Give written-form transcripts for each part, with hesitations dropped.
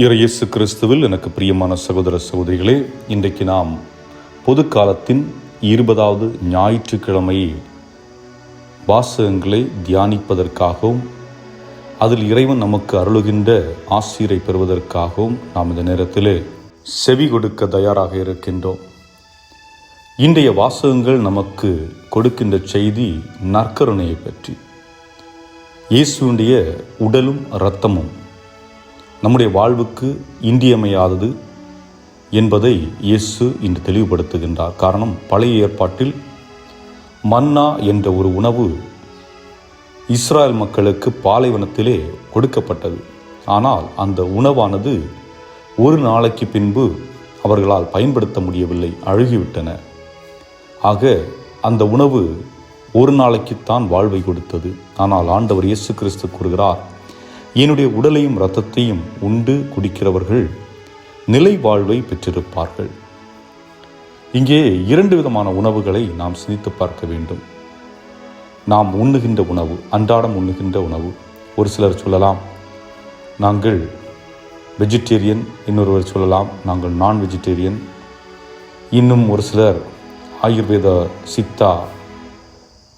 இயேசு கிறிஸ்துவில் எனக்கு பிரியமான சகோதர சகோதரிகளே, இன்றைக்கு நாம் பொது காலத்தின் 20வது ஞாயிற்றுக்கிழமை வாசகங்களை தியானிப்பதற்காகவும் அதில் இறைவன் நமக்கு அருளுகின்ற ஆசீரை பெறுவதற்காகவும் நாம் இந்த நேரத்திலே செவி கொடுக்க தயாராக இருக்கின்றோம். இன்றைய வாசகங்கள் நமக்கு கொடுக்கின்ற செய்தி நற்கருணையை பற்றி. இயேசுவுடைய உடலும் இரத்தமும் நம்முடைய வாழ்வுக்கு இன்றியமையாதது என்பதை இயேசு இன்று தெளிவுபடுத்துகின்றார். காரணம், பழைய ஏற்பாட்டில் மன்னா என்ற ஒரு உணவு இஸ்ராயல் மக்களுக்கு பாலைவனத்திலே கொடுக்கப்பட்டது. ஆனால் அந்த உணவானது ஒரு நாளைக்கு பின்பு அவர்களால் பயன்படுத்த முடியவில்லை, அழுகிவிட்டன. ஆக அந்த உணவு ஒரு நாளைக்குத்தான் வாழ்வை கொடுத்தது. ஆனால் ஆண்டவர் இயேசு கிறிஸ்து கூறுகிறார், என்னுடைய உடலையும் இரத்தத்தையும் உண்டு குடிக்கிறவர்கள் நிலை வாழ்வை பெற்றிருப்பார்கள். இங்கே 2 விதமான உணவுகளை நாம் சிந்தித்து பார்க்க வேண்டும். நாம் உண்ணுகின்ற உணவு, அன்றாடம் உண்ணுகின்ற உணவு. ஒரு சிலர் சொல்லலாம் நாங்கள் வெஜிடேரியன், இன்னொருவர் சொல்லலாம் நாங்கள் நான் வெஜிடேரியன், இன்னும் ஒரு சிலர் ஆயுர்வேத, சித்தா,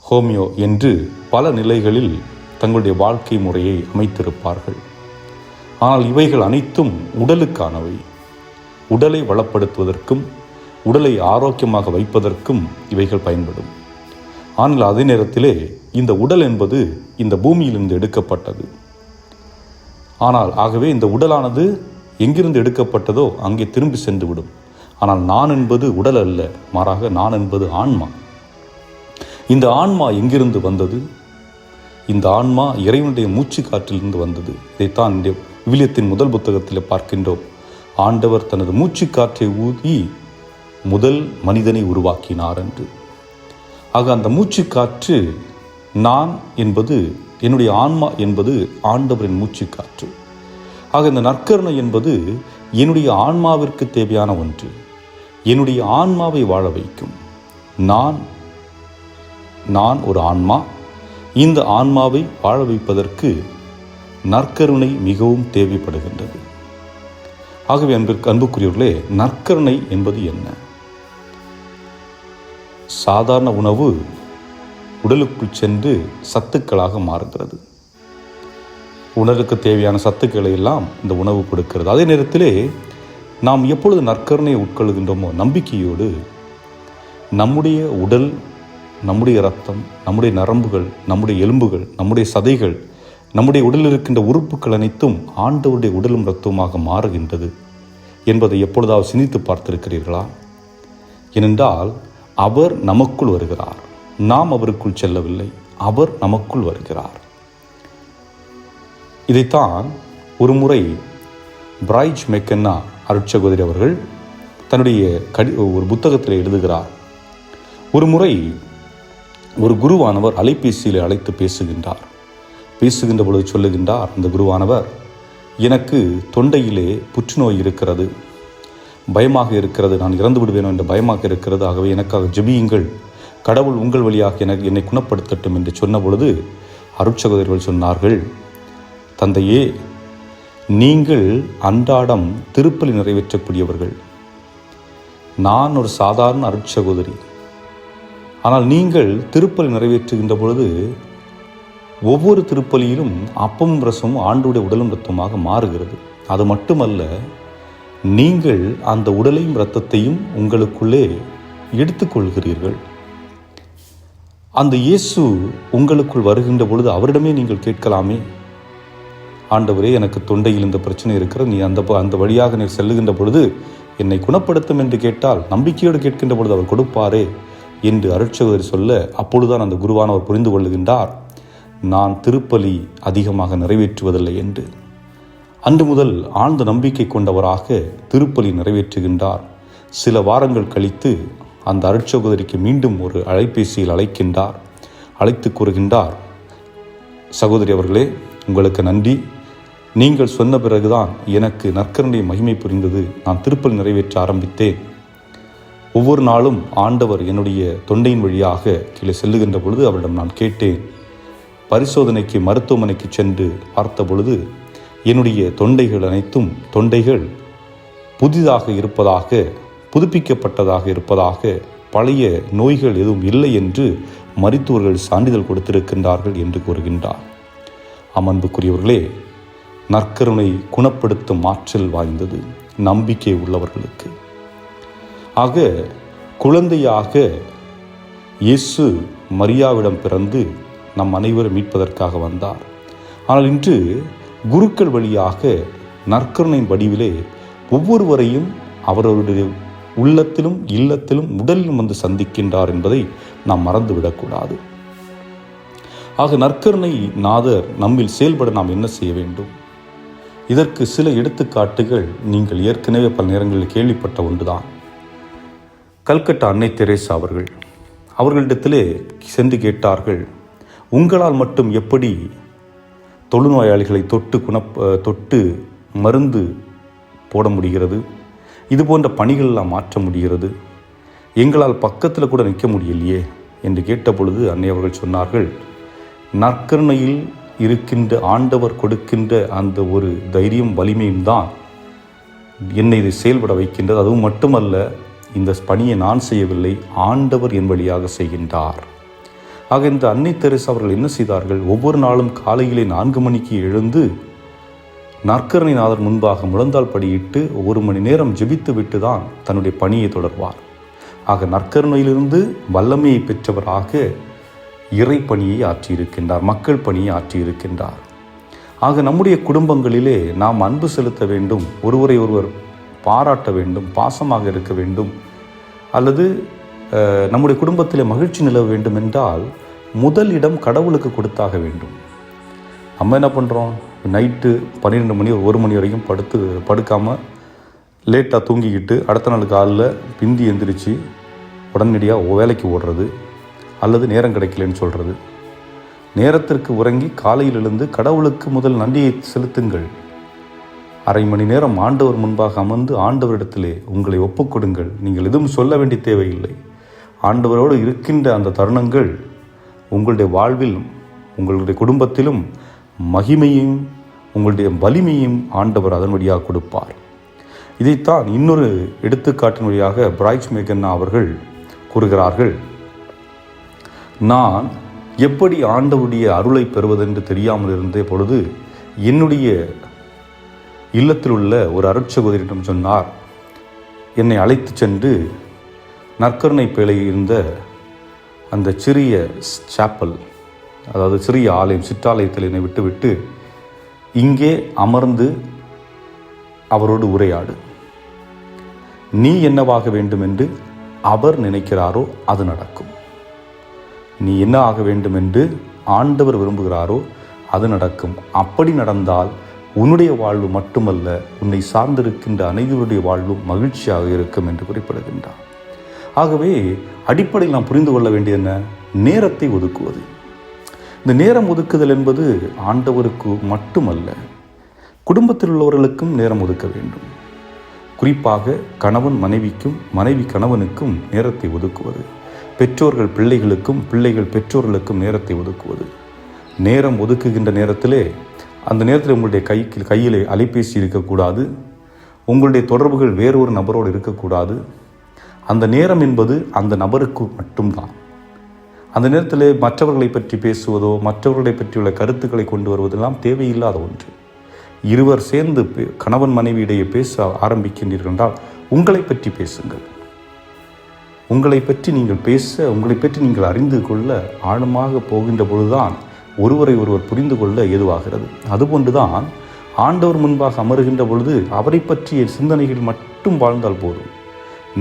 ஹோமியோ என்று பல நிலைகளில் தங்களுடைய வாழ்க்கை முறையை அமைத்திருப்பார்கள். ஆனால் இவைகள் அனைத்தும் உடலுக்கானவை. உடலை வளப்படுத்துவதற்கும் உடலை ஆரோக்கியமாக வைப்பதற்கும் இவைகள் பயன்படும். ஆனால் அதே நேரத்திலே இந்த உடல் என்பது இந்த பூமியிலிருந்து எடுக்கப்பட்டது. ஆனால் ஆகவே இந்த உடலானது எங்கிருந்து எடுக்கப்பட்டதோ அங்கே திரும்பி சென்றுவிடும். ஆனால் நான் என்பது உடல் அல்ல, மாறாக நான் என்பது ஆன்மா. இந்த ஆன்மா எங்கிருந்து வந்தது? இந்த ஆன்மா இறைவனுடைய மூச்சு காற்றிலிருந்து வந்தது. இதைத்தான் இந்த விவிலியத்தின் முதல் புத்தகத்தில் பார்க்கின்றோம். ஆண்டவர் தனது மூச்சு காற்றை ஊதி முதல் மனிதனை உருவாக்கினார் என்று. ஆக அந்த மூச்சு காற்று நான் என்பது, என்னுடைய ஆன்மா என்பது ஆண்டவரின் மூச்சு காற்று. ஆக இந்த நற்கருணை என்பது என்னுடைய ஆன்மாவிற்கு தேவையான ஒன்று. என்னுடைய ஆன்மாவை வாழ வைக்கும். நான் ஒரு ஆன்மா. இந்த ஆன்மாவை வாழ வைப்பதற்கு நற்கருணை மிகவும் தேவைப்படுகின்றது. ஆகவே அன்புக்குரியவர்களே, நற்கருணை என்பது என்ன? சாதாரண உணவு உடலுக்குள் சென்று சத்துக்களாக மாறுகிறது. உடலுக்கு தேவையான சத்துக்களை எல்லாம் இந்த உணவு கொடுக்கிறது. அதே நேரத்திலே நாம் எப்பொழுது நற்கருணையை உட்கொள்கின்றோமோ, நம்பிக்கையோடு நம்முடைய உடல், நம்முடைய இரத்தம், நம்முடைய நரம்புகள், நம்முடைய எலும்புகள், நம்முடைய சதைகள், நம்முடைய உடலில் இருக்கின்ற உறுப்புகள் அனைத்தும் ஆண்டவருடைய உடலும் இரத்தமாக மாறுகின்றது என்பதை எப்பொழுதாவது சிந்தித்து பார்த்திருக்கிறீர்களா? ஏனென்றால் அவர் நமக்குள் வருகிறார், நாம் அவருக்குள் செல்லவில்லை, அவர் நமக்குள் வருகிறார். இதைத்தான் ஒரு முறை பிரைஜ் மெக்கன்னா அருட்சகோதரி அவர்கள் தன்னுடைய ஒரு புத்தகத்தில் எழுதுகிறார். ஒரு முறை ஒரு குருவானவர் அலைபேசியில் அழைத்து பேசுகின்ற பொழுது சொல்லுகின்றார் அந்த குருவானவர், எனக்கு தொண்டையிலே புற்றுநோய் இருக்கிறது, பயமாக இருக்கிறது, நான் இறந்து விடுவேனோ என்ற பயமாக இருக்கிறது, ஆகவே எனக்காக ஜெபியுங்கள், கடவுள் உங்கள் வழியாக என்னை குணப்படுத்தட்டும் என்று சொன்ன பொழுது அருட்சகோதரிகள் சொன்னார்கள், தந்தையே, நீங்கள் அன்றாடம் திருப்பலி நிறைவேற்றக்கூடியவர்கள், நான் ஒரு சாதாரண அருட்சகோதரி. ஆனால் நீங்கள் திருப்பலி நிறைவேற்றுகின்ற பொழுது ஒவ்வொரு திருப்பலியிலும் அப்பமும் ரசமும் ஆண்டவருடைய உடலும் இரத்தமாக மாறுகிறது. அது மட்டுமல்ல, நீங்கள் அந்த உடலையும் இரத்தத்தையும் உங்களுக்குள்ளே எடுத்துக்கொள்கிறீர்கள். அந்த இயேசு உங்களுக்குள் வருகின்ற பொழுது அவரிடமே நீங்கள் கேட்கலாமே, ஆண்டவரே, எனக்கு தொண்டையில் இந்த பிரச்சனை இருக்கிறது, நீ அந்த வழியாக நீ செல்லுகின்ற பொழுது என்னை குணப்படுத்தும் என்று கேட்டால் நம்பிக்கையோடு கேட்கின்ற பொழுது அவர் கொடுப்பாரே என்று அருட்சகோதரி சொல்ல, அப்பொழுதுதான் அந்த குருவானவர் புரிந்து கொள்ளுகின்றார், நான் திருப்பலி அதிகமாக நிறைவேற்றுவதில்லை என்று. அன்று முதல் ஆழ்ந்த நம்பிக்கை கொண்டவராக திருப்பலி நிறைவேற்றுகின்றார். சில வாரங்கள் கழித்து அந்த அருட்சகோதரிக்கு மீண்டும் ஒரு அலைபேசியில் அழைத்து கூறுகின்றார், சகோதரி அவர்களே, உங்களுக்கு நன்றி, நீங்கள் சொன்ன பிறகுதான் எனக்கு நற்கருணை மகிமை புரிந்தது, நான் திருப்பலி நிறைவேற்ற ஆரம்பித்தேன். ஒவ்வொரு நாளும் ஆண்டவர் என்னுடைய தொண்டையின் வழியாக கீழே செல்லுகின்ற பொழுது அவரிடம் நான் கேட்டேன். பரிசோதனைக்கு மருத்துவமனைக்கு சென்று பார்த்த பொழுது என்னுடைய தொண்டைகள் புதிதாக இருப்பதாக, புதுப்பிக்கப்பட்டதாக இருப்பதாக, பழைய நோய்கள் எதுவும் இல்லை என்று மருத்துவர்கள் சான்றிதழ் கொடுத்திருக்கின்றார்கள் என்று கூறுகின்றார். அன்புக்குரியவர்களே, நற்கருணை குணப்படுத்தும் ஆற்றல் வாய்ந்தது நம்பிக்கை உள்ளவர்களுக்கு. ஆக குழந்தையாக இயேசு மரியாவிடம் பிறந்து நம் அனைவரும் மீட்பதற்காக வந்தார். ஆனால் இன்று குருக்கள் வழியாக நற்கருணையின் வடிவிலே ஒவ்வொருவரையும் அவர்களுடைய உள்ளத்திலும் இல்லத்திலும் உடலிலும் வந்து சந்திக்கின்றார் என்பதை நாம் மறந்துவிடக்கூடாது. ஆக நற்கருணை நாதர் நம்மில் செயல்பட நாம் என்ன செய்ய வேண்டும்? இதற்கு சில எடுத்துக்காட்டுகள் நீங்கள் ஏற்கனவே பல நேரங்களில் கேள்விப்பட்ட ஒன்றுதான். கல்கட்டா அன்னை தெரேசா அவர்களிடத்திலே சென்று கேட்டார்கள், உங்களால் மட்டும் எப்படி தொழுநோயாளிகளை தொட்டு மருந்து போட முடிகிறது? இது போன்ற பணிகளெல்லாம் மாற்ற முடிகிறது? எங்களால் பக்கத்தில் கூட நிற்க முடியலையே என்று கேட்டபொழுது அன்னை அவர்கள் சொன்னார்கள், நற்கருணையில் இருக்கின்ற ஆண்டவர் கொடுக்கின்ற அந்த ஒரு தைரியம் வலிமையும் தான் என்னை இதை செயல்பட வைக்கின்றது. அதுவும் மட்டுமல்ல, இந்த பணியை நான் செய்யவில்லை, ஆண்டவர் என் வழியாக செய்கின்றார். ஆக இந்த அன்னை தெரேசா அவர்கள் என்ன செய்தார்கள்? ஒவ்வொரு நாளும் காலையிலே 4 மணிக்கு எழுந்து நற்கருணை நாதர் முன்பாக முழந்தாள் படியிட்டு 1 மணி நேரம் ஜெபித்து விட்டு தான் தன்னுடைய பணியை தொடர்வார். ஆக நற்கருணையிலிருந்து வல்லமையை பெற்றவராக இறை பணியை ஆற்றியிருக்கின்றார், மக்கள் பணியை ஆற்றியிருக்கின்றார். ஆக நம்முடைய குடும்பங்களிலே நாம் அன்பு செலுத்த வேண்டும், ஒருவரை ஒருவர் பாராட்ட வேண்டும், பாசமாக இருக்க வேண்டும், அல்லது நம்முடைய குடும்பத்திலே மகிழ்ச்சி நிலவ வேண்டும் என்றால் முதல் இடம் கடவுளுக்கு கொடுத்தாக வேண்டும். நம்ம என்ன பண்ணுறோம்? நைட்டு 12 மணி 1 மணி வரைக்கும் படுக்காமல் லேட்டாக தூங்கிக்கிட்டு அடுத்த நாள் காலையில் பிந்தி எந்திரிச்சு உடனடியாக வேலைக்கு ஓடுறது, அல்லது நேரம் கிடைக்கலன்னு சொல்கிறது. நேரத்திற்கு உறங்கி காலையில் எழுந்து கடவுளுக்கு முதல் நன்றியை செலுத்துங்கள். அரை மணி நேரம் ஆண்டவர் முன்பாக அமர்ந்து ஆண்டவரிடத்திலே உங்களை ஒப்புக்கொடுங்கள். நீங்கள் எதுவும் சொல்ல வேண்டிய தேவையில்லை. ஆண்டவரோடு இருக்கின்ற அந்த தருணங்கள் உங்களுடைய வாழ்வில், உங்களுடைய குடும்பத்திலும் மகிமையும் உங்களுடைய வலிமையும் ஆண்டவர் அதன் வழியாக கொடுப்பார். இதைத்தான் இன்னொரு எடுத்துக்காட்டின் வழியாக பிராய்ஸ் மேகன்னா அவர்கள் கூறுகிறார்கள், நான் எப்படி ஆண்டவருடைய அருளை பெறுவதென்று தெரியாமல் இருந்த பொழுது என்னுடைய இல்லத்தில் உள்ள ஒரு அருட்சகோதரிடம் சொன்னார், என்னை அழைத்து சென்று நற்கருணை பேழையில் இருந்த அந்த சிறிய சாப்பல், அதாவது சிறிய ஆலயம், சிற்றாலயத்தில் என்னை விட்டுவிட்டு இங்கே அமர்ந்து அவரோடு உரையாடு. நீ என்னவாக வேண்டும் என்று அவர் நினைக்கிறாரோ அது நடக்கும். நீ என்ன ஆக வேண்டும் என்று ஆண்டவர் விரும்புகிறாரோ அது நடக்கும். அப்படி நடந்தால் உன்னுடைய வாழ்வு மட்டுமல்ல, உன்னை சார்ந்திருக்கின்ற அனைவருடைய வாழ்வும் மகிழ்ச்சியாக இருக்கும் என்று குறிப்பிடுகின்றார். ஆகவே அடிப்படையில் நாம் புரிந்து கொள்ள வேண்டியது என்ன? நேரத்தை ஒதுக்குவது. இந்த நேரம் ஒதுக்குதல் என்பது ஆண்டவருக்கு மட்டுமல்ல, குடும்பத்தில் உள்ளவர்களுக்கும் நேரம் ஒதுக்க வேண்டும். குறிப்பாக கணவன் மனைவிக்கும், மனைவி கணவனுக்கும் நேரத்தை ஒதுக்குவது, பெற்றோர்கள் பிள்ளைகளுக்கும், பிள்ளைகள் பெற்றோர்களுக்கும் நேரத்தை ஒதுக்குவது. நேரம் ஒதுக்குகின்ற நேரத்திலே அந்த நேரத்தில் உங்களுடைய கையிலே அலைபேசி இருக்கக்கூடாது, உங்களுடைய தொடர்புகள் வேறொரு நபரோடு இருக்கக்கூடாது. அந்த நேரம் என்பது அந்த நபருக்கு மட்டும்தான். அந்த நேரத்தில் மற்றவர்களை பற்றி பேசுவதோ மற்றவர்களை பற்றியுள்ள கருத்துக்களை கொண்டு வருவதெல்லாம் தேவையில்லாத ஒன்று. இருவர் சேர்ந்து கணவன் மனைவியிடையே பேச ஆரம்பிக்கின்றீர்கள் என்றால் உங்களை பற்றி பேசுங்கள். உங்களை பற்றி நீங்கள் பேச, உங்களை பற்றி நீங்கள் அறிந்து கொள்ள ஆழமாக போகின்ற பொழுதுதான் ஒருவரை ஒருவர் புரிந்து கொள்ள ஏதுவாகிறது. அதுபோன்றுதான் ஆண்டவர் முன்பாக அமருகின்ற பொழுது அவரை பற்றிய சிந்தனைகள் மட்டும் வாழ்ந்தால் போதும்.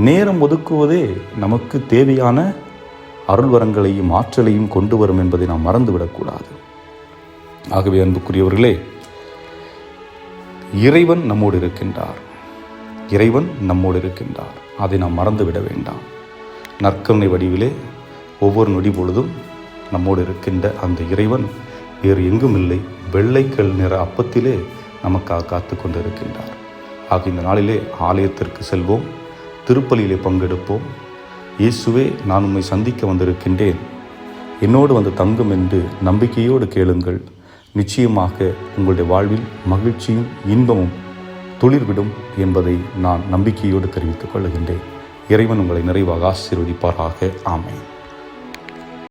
நேரம் ஒதுக்குவதே நமக்கு தேவையான அருள்வரங்களையும் ஆற்றலையும் கொண்டு வரும் என்பதை நாம் மறந்துவிடக்கூடாது. ஆகவே அன்புக்குரியவர்களே, இறைவன் நம்மோடு இருக்கின்றார், இறைவன் நம்மோடு இருக்கின்றார். அதை நாம் மறந்துவிட வேண்டாம். நற்கருணை வடிவிலே ஒவ்வொரு நொடி பொழுதும் நம்மோடு இருக்கின்ற அந்த இறைவன் வேறு எங்கும் இல்லை, வெள்ளைக்கல் நிற அப்பத்திலே நமக்காக காத்து கொண்டு இருக்கின்றார். ஆக இந்த நாளிலே ஆலயத்திற்கு செல்வோம், திருப்பலியிலே பங்கெடுப்போம். இயேசுவே, நான் உம்மை சந்திக்க வந்திருக்கின்றேன், என்னோடு வந்து தங்கும் என்று நம்பிக்கையோடு கேளுங்கள். நிச்சயமாக உங்களுடைய வாழ்வில் மகிழ்ச்சியும் இன்பமும் துளிர்விடும் என்பதை நான் நம்பிக்கையோடு தெரிவித்துக் கொள்கின்றேன். இறைவன் உங்களை நிறைவாக ஆசீர்வதிப்பாராக. ஆமென்.